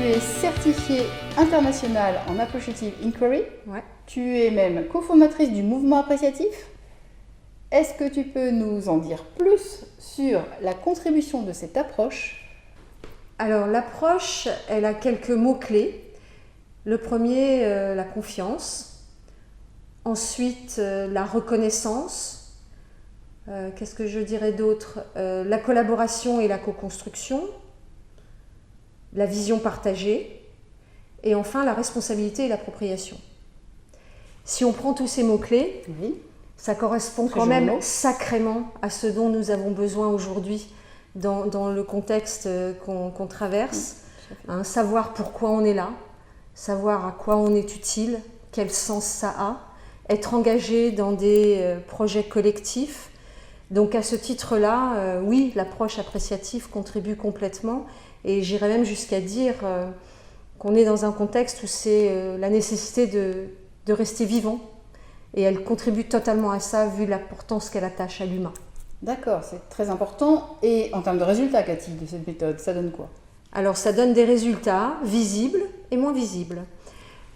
es certifiée internationale en Appreciative Inquiry. Ouais. Tu es même cofondatrice du mouvement appréciatif. Est-ce que tu peux nous en dire plus sur la contribution de cette approche? Alors l'approche, elle a quelques mots-clés. Le premier, la confiance. Ensuite, la reconnaissance. Qu'est-ce que je dirais d'autre? La collaboration et la co-construction. La vision partagée. Et enfin, la responsabilité et l'appropriation. Si on prend tous ces mots-clés, Oui. ça correspond Très quand joli même mot. sacrément à ce dont nous avons besoin aujourd'hui dans le contexte qu'on traverse. Hein, savoir pourquoi on est là, savoir à quoi on est utile, quel sens ça a, être engagé dans des projets collectifs. Donc à ce titre-là, oui, l'approche appréciative contribue complètement et j'irais même jusqu'à dire qu'on est dans un contexte où c'est la nécessité de rester vivant et elle contribue totalement à ça vu l'importance qu'elle attache à l'humain. D'accord, c'est très important. Et en termes de résultats, Cathy, de cette méthode, ça donne quoi? Alors ça donne des résultats visibles et moins visibles.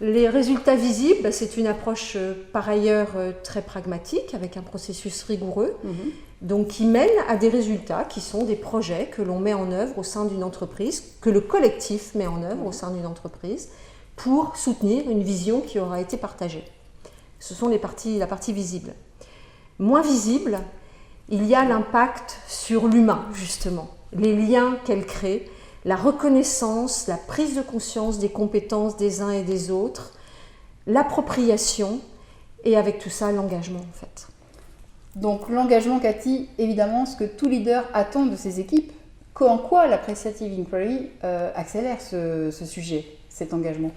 Les résultats visibles, c'est une approche par ailleurs très pragmatique avec un processus rigoureux, donc qui mène à des résultats qui sont des projets que l'on met en œuvre au sein d'une entreprise, que le collectif met en œuvre au sein d'une entreprise pour soutenir une vision qui aura été partagée. Ce sont la partie visible. Moins visible, il y a l'impact sur l'humain justement, les liens qu'elle crée, la reconnaissance, la prise de conscience des compétences des uns et des autres, l'appropriation et avec tout ça l'engagement en fait. Donc l'engagement, Cathy, évidemment, ce que tout leader attend de ses équipes. En quoi l'Appreciative Inquiry accélère ce sujet, cet engagement?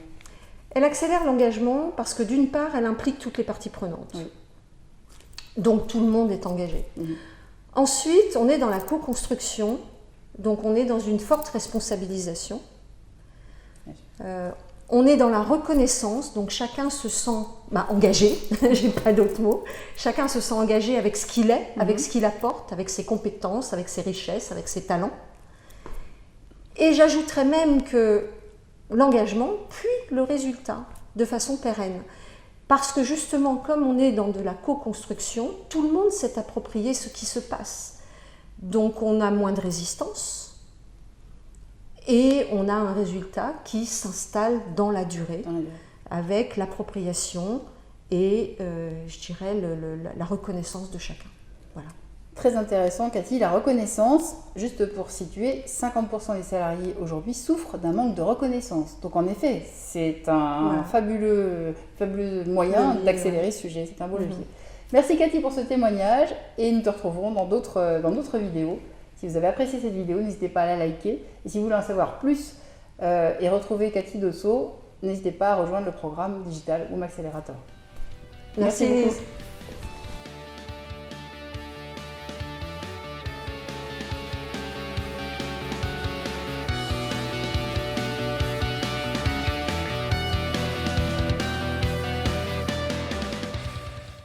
Elle accélère l'engagement parce que d'une part, elle implique toutes les parties prenantes. Oui. Donc tout le monde est engagé. Ensuite, on est dans la co-construction, donc on est dans une forte responsabilisation. On est dans la reconnaissance, donc chacun se sent engagé, j'ai pas d'autre mot. Chacun se sent engagé avec ce qu'il est, avec ce qu'il apporte, avec ses compétences, avec ses richesses, avec ses talents. Et j'ajouterais même que l'engagement, puis le résultat, de façon pérenne. Parce que justement, comme on est dans de la co-construction, tout le monde s'est approprié ce qui se passe. Donc on a moins de résistance et on a un résultat qui s'installe dans la durée avec l'appropriation et je dirais la reconnaissance de chacun. Voilà. Très intéressant, Cathy, la reconnaissance, juste pour situer, 50% des salariés aujourd'hui souffrent d'un manque de reconnaissance. Donc en effet, c'est un fabuleux moyen d'accélérer ce sujet, c'est un beau levier. Merci Cathy pour ce témoignage et nous te retrouverons dans d'autres vidéos. Si vous avez apprécié cette vidéo, n'hésitez pas à la liker. Et si vous voulez en savoir plus et retrouver Cathy Dosso, n'hésitez pas à rejoindre le programme Digital Boom Accelerator. Merci beaucoup.